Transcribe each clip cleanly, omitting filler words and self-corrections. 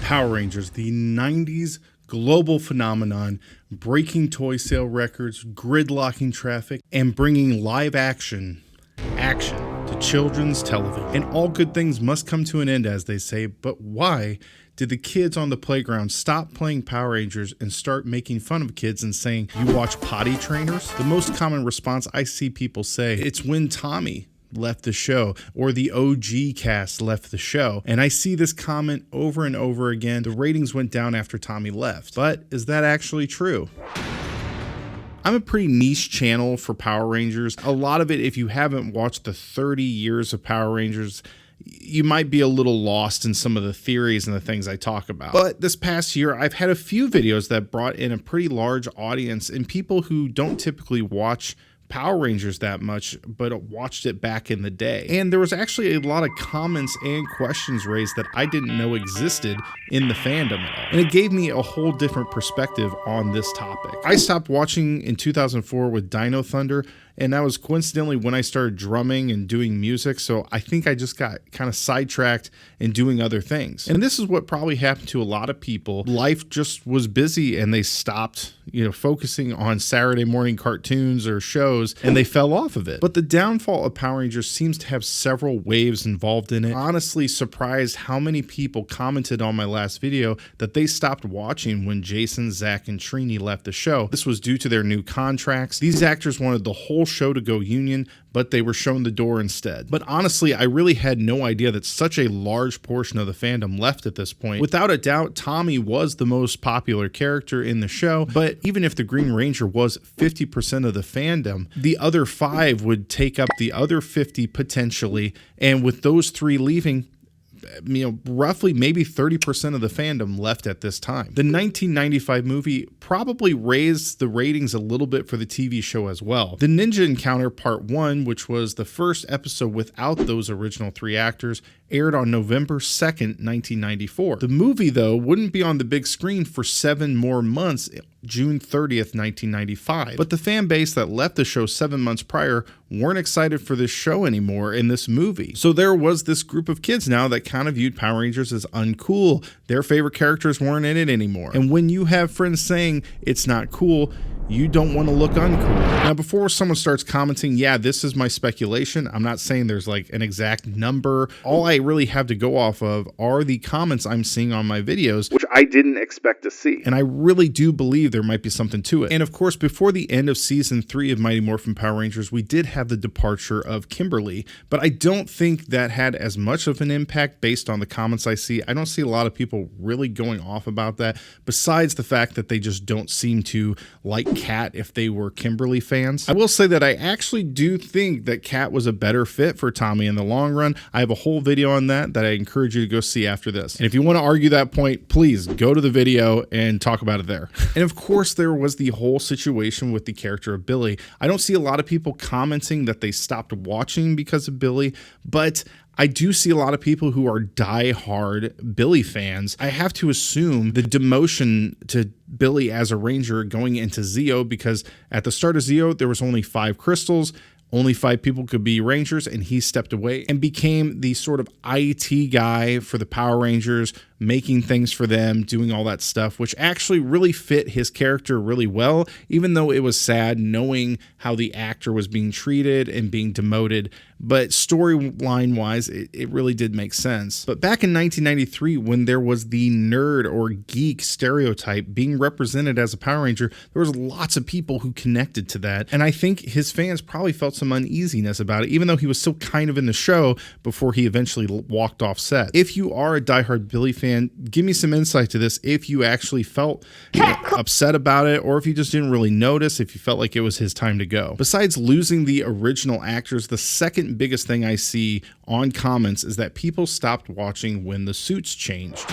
Power Rangers, the 90s global phenomenon, breaking toy sale records, gridlocking traffic, and bringing live action to children's television. And all good things must come to an end, as they say, but why did the kids on the playground stop playing Power Rangers and start making fun of kids and saying, "You watch potty trainers"? The most common response I see people say, it's when Tommy left the show, or the OG cast left the show. And I see this comment over and over again. The ratings went down after Tommy left. But is that actually true? I'm a pretty niche channel for Power Rangers. A lot of it, if you haven't watched the 30 years of Power Rangers, you might be a little lost in some of the theories and the things I talk about. But this past year, I've had a few videos that brought in a pretty large audience and people who don't typically watch Power Rangers that much, but watched it back in the day. And there was actually a lot of comments and questions raised that I didn't know existed in the fandom at all. And it gave me a whole different perspective on this topic. I stopped watching in 2004 with Dino Thunder, and that was coincidentally when I started drumming and doing music. So I think I just got kind of sidetracked in doing other things. And this is what probably happened to a lot of people. Life just was busy and they stopped, focusing on Saturday morning cartoons or shows, and they fell off of it. But the downfall of Power Rangers seems to have several waves involved in it. Honestly surprised how many people commented on my last video that they stopped watching when Jason, Zach, and Trini left the show. This was due to their new contracts. These actors wanted the whole show to go union, but they were shown the door instead. But honestly, I really had no idea that such a large portion of the fandom left at this point. Without a doubt, Tommy was the most popular character in the show, but even if the Green Ranger was 50% of the fandom, the other 5 would take up the other 50 potentially, and with those 3 leaving, roughly maybe 30% of the fandom left at this time. The 1995 movie probably raised the ratings a little bit for the TV show as well. The Ninja Encounter Part 1, which was the first episode without those original 3 actors, aired on November 2nd, 1994. The movie, though, wouldn't be on the big screen for 7 more months, June 30th, 1995. But the fan base that left the show 7 months prior weren't excited for this show anymore in this movie. So there was this group of kids now that kind of viewed Power Rangers as uncool. Their favorite characters weren't in it anymore. And when you have friends saying it's not cool, you don't want to look uncool. Now, before someone starts commenting, yeah, this is my speculation. I'm not saying there's like an exact number. All I really have to go off of are the comments I'm seeing on my videos, which I didn't expect to see. And I really do believe there might be something to it. And of course, before the end of season 3 of Mighty Morphin Power Rangers, we did have the departure of Kimberly, but I don't think that had as much of an impact based on the comments I see. I don't see a lot of people really going off about that, besides the fact that they just don't seem to like Kat if they were Kimberly fans. I will say that I actually do think that Kat was a better fit for Tommy in the long run. I have a whole video on that I encourage you to go see after this. And if you want to argue that point, please go to the video and talk about it there. And of course, there was the whole situation with the character of Billy. I don't see a lot of people commenting that they stopped watching because of Billy, but I do see a lot of people who are die-hard Billy fans. I have to assume the demotion to Billy as a Ranger going into Zeo, because at the start of Zeo, there was only 5 crystals. Only 5 people could be Rangers, and he stepped away and became the sort of IT guy for the Power Rangers, making things for them, doing all that stuff, which actually really fit his character really well, even though it was sad knowing how the actor was being treated and being demoted. But storyline wise, it really did make sense. But back in 1993, when there was the nerd or geek stereotype being represented as a Power Ranger, there was lots of people who connected to that. And I think his fans probably felt some uneasiness about it, even though he was still kind of in the show before he eventually walked off set. If you are a diehard Billy fan, give me some insight to this. If you actually felt upset about it, or if you just didn't really notice, if you felt like it was his time to go. Besides losing the original actors, the second biggest thing I see on comments is that people stopped watching when the suits changed.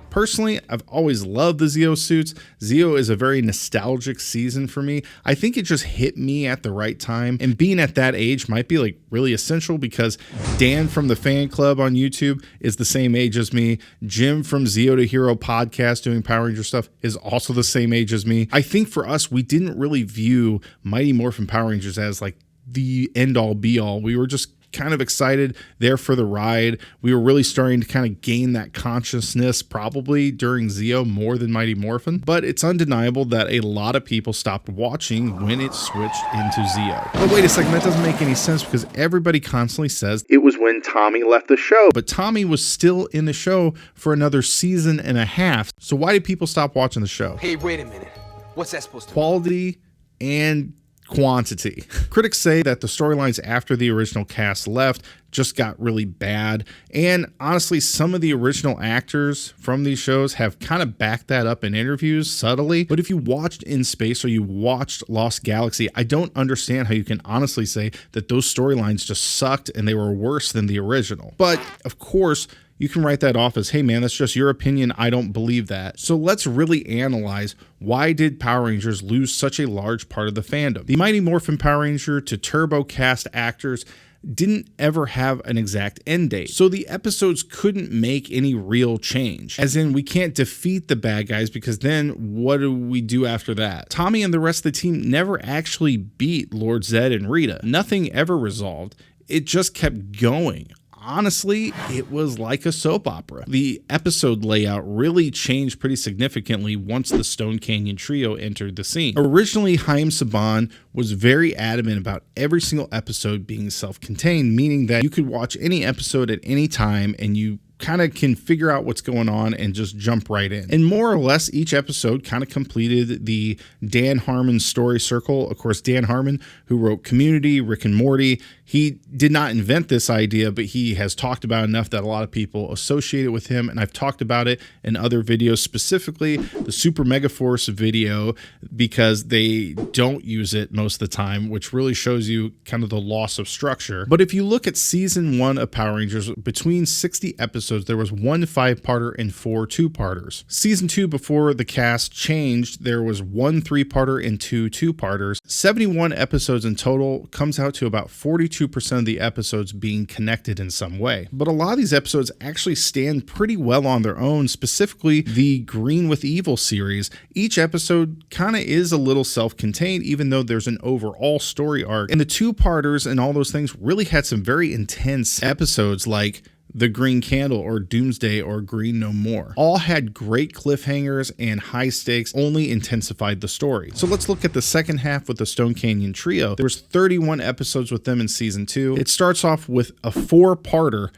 Personally, I've always loved the Zeo suits. Zeo is a very nostalgic season for me. I think it just hit me at the right time, and being at that age might be like really essential because Dan from the fan club on YouTube is the same age as me. Jim from Zeo to Hero podcast doing Power Ranger stuff is also the same age as me. I think for us, we didn't really view Mighty Morphin Power Rangers as like the end all be all. We were just kind of excited, there for the ride. We were really starting to kind of gain that consciousness probably during Zeo more than Mighty Morphin, but it's undeniable that a lot of people stopped watching when it switched into Zeo. But wait a second, that doesn't make any sense because everybody constantly says it was when Tommy left the show, but Tommy was still in the show for another season and a half. So why did people stop watching the show? Hey, wait a minute. What's that supposed to mean? Quality and quantity. Critics say that the storylines after the original cast left just got really bad, and honestly some of the original actors from these shows have kind of backed that up in interviews subtly. But if you watched In Space or you watched Lost Galaxy, I don't understand how you can honestly say that those storylines just sucked and they were worse than the original. But of course you can write that off as, hey man, that's just your opinion, I don't believe that. So let's really analyze, why did Power Rangers lose such a large part of the fandom? The Mighty Morphin Power Ranger to Turbo cast actors didn't ever have an exact end date, so the episodes couldn't make any real change. As in, we can't defeat the bad guys because then what do we do after that? Tommy and the rest of the team never actually beat Lord Zed and Rita. Nothing ever resolved. It just kept going. Honestly, it was like a soap opera. The episode layout really changed pretty significantly once the Stone Canyon Trio entered the scene. Originally, Haim Saban was very adamant about every single episode being self-contained, meaning that you could watch any episode at any time and you kind of can figure out what's going on and just jump right in. And more or less each episode kind of completed the Dan Harmon story circle. Of course, Dan Harmon, who wrote Community, Rick and Morty, he did not invent this idea, but he has talked about enough that a lot of people associate it with him. And I've talked about it in other videos, specifically the Super Mega Force video, because they don't use it most of the time, which really shows you kind of the loss of structure. But if you look at season 1 of Power Rangers, between 60 episodes, there was 1 5-parter and 4 2-parters. Season 2, before the cast changed, there was 1 3-parter and 2 2-parters. 71 episodes in total, comes out to about 42% of the episodes being connected in some way. But a lot of these episodes actually stand pretty well on their own, specifically the Green with Evil series. Each episode kind of is a little self-contained, even though there's an overall story arc. And the 2-parters and all those things really had some very intense episodes, like The Green Candle or Doomsday or Green No More. All had great cliffhangers and high stakes, only intensified the story. So let's look at the second half with the Stone Canyon Trio. There was 31 episodes with them in season 2. It starts off with a 4-parter,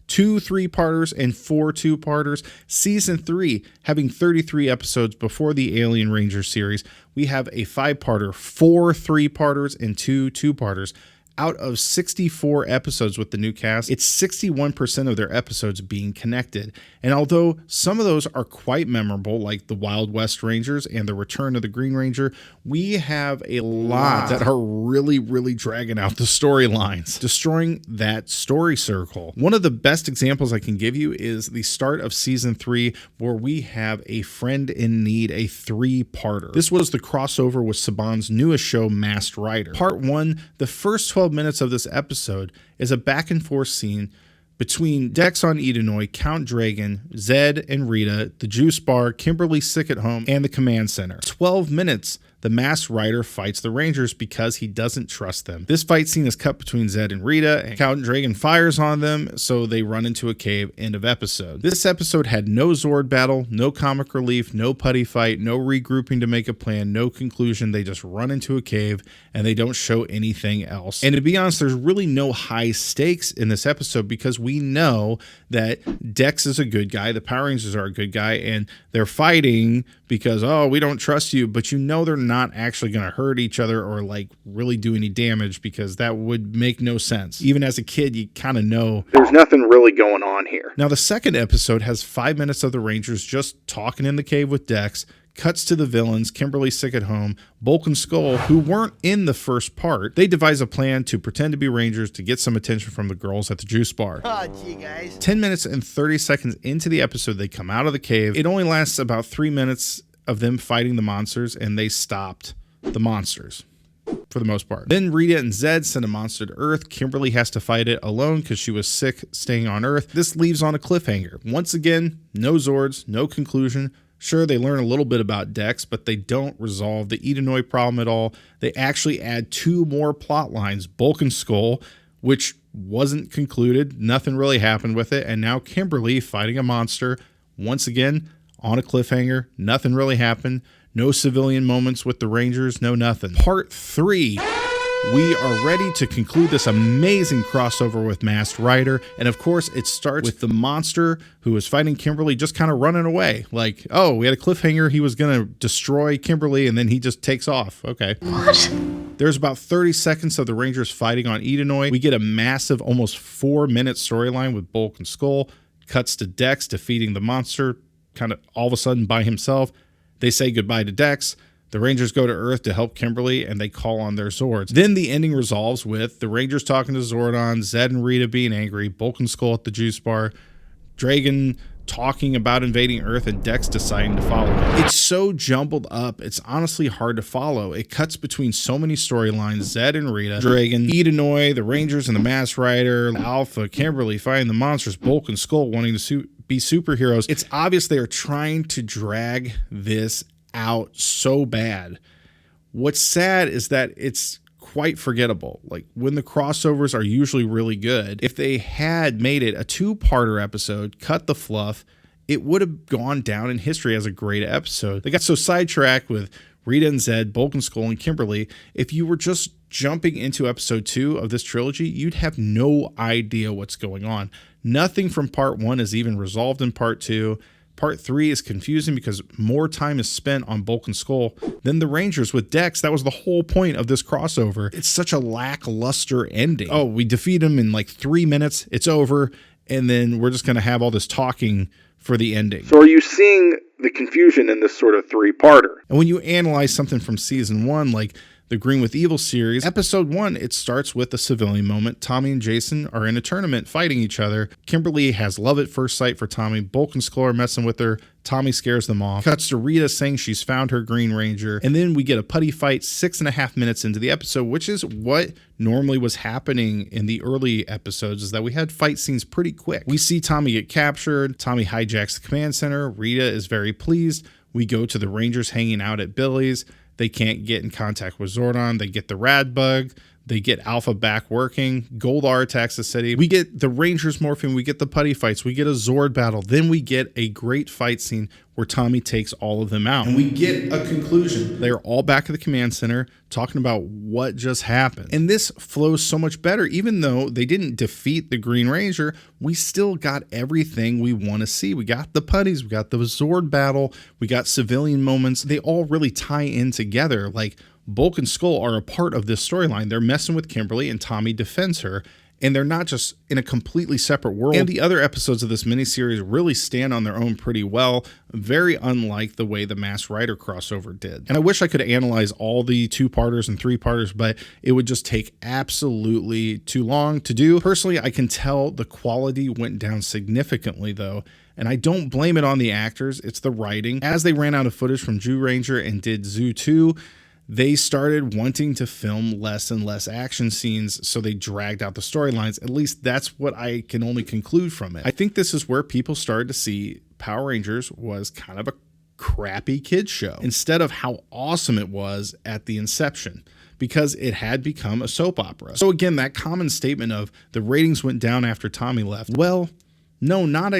2 3-parters and 4 2-parters. Season 3 having 33 episodes before the Alien Ranger series. We have a 5-parter, 4 3-parters and 2 2-parters. Out of 64 episodes with the new cast, it's 61% of their episodes being connected. And although some of those are quite memorable, like the Wild West Rangers and the Return of the Green Ranger, we have a lot that are really, really dragging out the storylines, destroying that story circle. One of the best examples I can give you is the start of season 3, where we have A Friend in Need, a 3-parter. This was the crossover with Saban's newest show, Masked Rider. Part 1, the first 12 minutes of this episode is a back and forth scene between Dex on Edenoi, Count Dragon, Zed and Rita, the Juice Bar, Kimberly Sick at Home, and the Command Center. 12 minutes, the Masked Rider fights the Rangers because he doesn't trust them. This fight scene is cut between Zed and Rita, and Count Dragon fires on them, so they run into a cave. End of episode. This episode had no Zord battle, no comic relief, no putty fight, no regrouping to make a plan, no conclusion. They just run into a cave, and they don't show anything else. And to be honest, there's really no high stakes in this episode because we know that Dex is a good guy, the Power Rangers are a good guy, and they're fighting because, oh, we don't trust you, but you know they're not actually going to hurt each other or like really do any damage, because that would make no sense. Even as a kid, you kind of know there's nothing really going on here. Now, the second episode has 5 minutes of the Rangers just talking in the cave with Dex, cuts to the villains, Kimberly Sick at Home, Bulk and Skull, who weren't in the first part. They devise a plan to pretend to be Rangers to get some attention from the girls at the Juice Bar. Oh, gee, guys. 10 minutes and 30 seconds into the episode, they come out of the cave. It only lasts about 3 minutes of them fighting the monsters, and they stopped the monsters for the most part. Then Rita and Zed send a monster to Earth. Kimberly has to fight it alone because she was sick staying on Earth. This leaves on a cliffhanger. Once again, no Zords, no conclusion. Sure, they learn a little bit about Dex, but they don't resolve the Edenoi problem at all. They actually add 2 more plot lines, Bulk and Skull, which wasn't concluded. Nothing really happened with it. And now Kimberly fighting a monster. Once again, on a cliffhanger. Nothing really happened. No civilian moments with the Rangers. No nothing. Part 3. We are ready to conclude this amazing crossover with Masked Rider. And of course, it starts with the monster who is fighting Kimberly just kind of running away. Like, oh, we had a cliffhanger. He was going to destroy Kimberly and then he just takes off. Okay. What? There's about 30 seconds of the Rangers fighting on Edenoi. We get a massive, almost 4-minute storyline with Bulk and Skull. Cuts to Dex defeating the monster kind of all of a sudden by himself. They say goodbye to Dex. The Rangers go to Earth to help Kimberly, and they call on their Zords. Then the ending resolves with the Rangers talking to Zordon, Zed and Rita being angry, Bulk and Skull at the juice bar, Dragon talking about invading Earth, and Dex deciding to follow him. It's so jumbled up, it's honestly hard to follow. It cuts between so many storylines, Zed and Rita, Dragon, Edenoi, the Rangers and the Masked Rider, Alpha, Kimberly fighting the monsters, Bulk and Skull wanting to be superheroes. It's obvious they are trying to drag this out so bad. What's sad is that it's quite forgettable. Like, when the crossovers are usually really good, if they had made it a 2-parter episode, cut the fluff, it would have gone down in history as a great episode. They got so sidetracked with Rita and Zed, Bulk and Skull and Kimberly. If you were just jumping into episode 2 of this trilogy, you'd have no idea what's going on. Nothing from part 1 is even resolved in part 2. Part 3 is confusing because more time is spent on Bulk and Skull than the Rangers with Dex. That was the whole point of this crossover. It's such a lackluster ending. Oh, we defeat him in like 3 minutes. It's over. And then we're just going to have all this talking for the ending. So are you seeing the confusion in this sort of 3-parter? And when you analyze something from season 1, like the Green with Evil series, episode 1, it starts with a civilian moment. Tommy and Jason are in a tournament fighting each other. Kimberly has love at first sight for Tommy. Bulk and Skull are messing with her. Tommy scares them off. Cuts to Rita saying she's found her Green Ranger. And then we get a putty fight 6.5 minutes into the episode, which is what normally was happening in the early episodes, is that we had fight scenes pretty quick. We see Tommy get captured. Tommy hijacks the command center. Rita is very pleased. We go to the Rangers hanging out at Billy's. They can't get in contact with Zordon. They get the rad bug. They get Alpha back working. Goldar attacks the city. We get the Rangers morphing. We get the putty fights. We get a Zord battle. Then we get a great fight scene where Tommy takes all of them out. And we get a conclusion. They're all back at the command center talking about what just happened. And this flows so much better. Even though they didn't defeat the Green Ranger, we still got everything we want to see. We got the putties. We got the Zord battle. We got civilian moments. They all really tie in together. Like, Bulk and Skull are a part of this storyline. They're messing with Kimberly and Tommy defends her. And they're not just in a completely separate world. And the other episodes of this miniseries really stand on their own pretty well, very unlike the way the Masked Rider crossover did. And I wish I could analyze all the 2-parters and 3-parters, but it would just take absolutely too long to do. Personally, I can tell the quality went down significantly though. And I don't blame it on the actors, it's the writing. As they ran out of footage from Jew Ranger and did Zoo 2, they started wanting to film less and less action scenes, so they dragged out the storylines. At least that's what I can only conclude from it. I think this is where people started to see Power Rangers was kind of a crappy kids show instead of how awesome it was at the inception, because it had become a soap opera. So again, that common statement of the ratings went down after Tommy left, well, no, not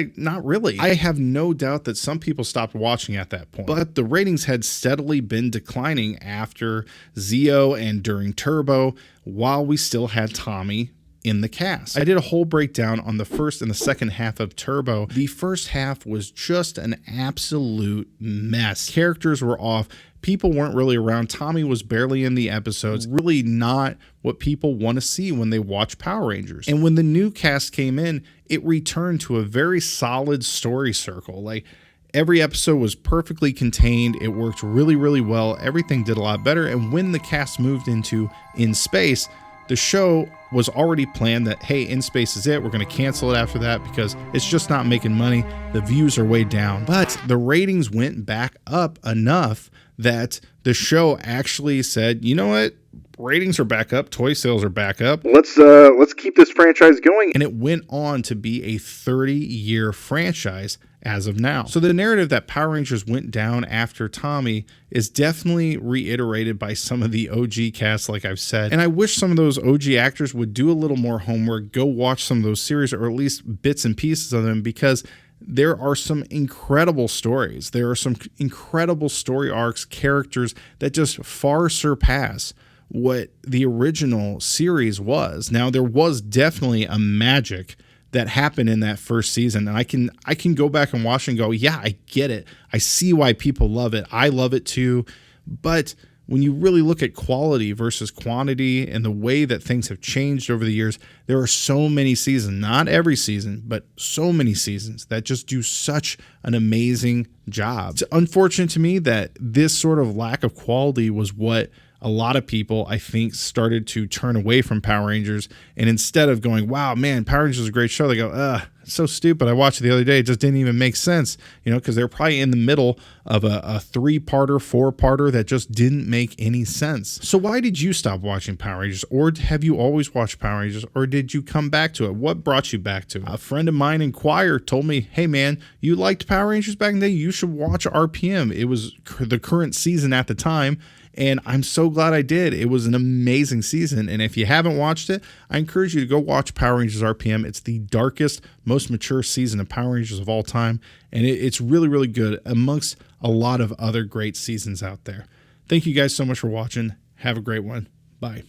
really. I have no doubt that some people stopped watching at that point, but the ratings had steadily been declining after Zeo and during Turbo, while we still had Tommy in the cast. I did a whole breakdown on the first and the second half of Turbo. The first half was just an absolute mess. Characters were off. People weren't really around. Tommy was barely in the episodes. Really not what people want to see when they watch Power Rangers. And when the new cast came in, it returned to a very solid story circle. Like, every episode was perfectly contained. It worked really, really well. Everything did a lot better. And when the cast moved into In Space, the show was already planned that, hey, In Space is it. We're going to cancel it after that because it's just not making money. The views are way down. But the ratings went back up enough that the show actually said, you know what? ratings are back up, toy sales are back up. Let's keep this franchise going. And it went on to be a 30-year franchise as of now. So the narrative that Power Rangers went down after Tommy is definitely reiterated by some of the OG cast, like I've said. And I wish some of those OG actors would do a little more homework, go watch some of those series, or at least bits and pieces of them, because there are some incredible stories. There are some incredible story arcs, characters that just far surpass what the original series was. Now, there was definitely a magic that happened in that first season, and I can go back and watch and go, yeah, I get it. I see why people love it. I love it too. But when you really look at quality versus quantity and the way that things have changed over the years, there are so many seasons, not every season, but so many seasons that just do such an amazing job. It's unfortunate to me that this sort of lack of quality was what a lot of people, I think, started to turn away from Power Rangers. And instead of going, wow, man, Power Rangers is a great show, they go, it's so stupid. I watched it the other day. It just didn't even make sense, because they're probably in the middle of a 3-parter, 4-parter that just didn't make any sense. So why did you stop watching Power Rangers? Or have you always watched Power Rangers? Or did you come back to it? What brought you back to it? A friend of mine in choir told me, hey, man, you liked Power Rangers back in the day? You should watch RPM. It was the current season at the time. And I'm so glad I did. It was an amazing season. And if you haven't watched it, I encourage you to go watch Power Rangers RPM. It's the darkest, most mature season of Power Rangers of all time. And it's really, really good amongst a lot of other great seasons out there. Thank you guys so much for watching. Have a great one. Bye.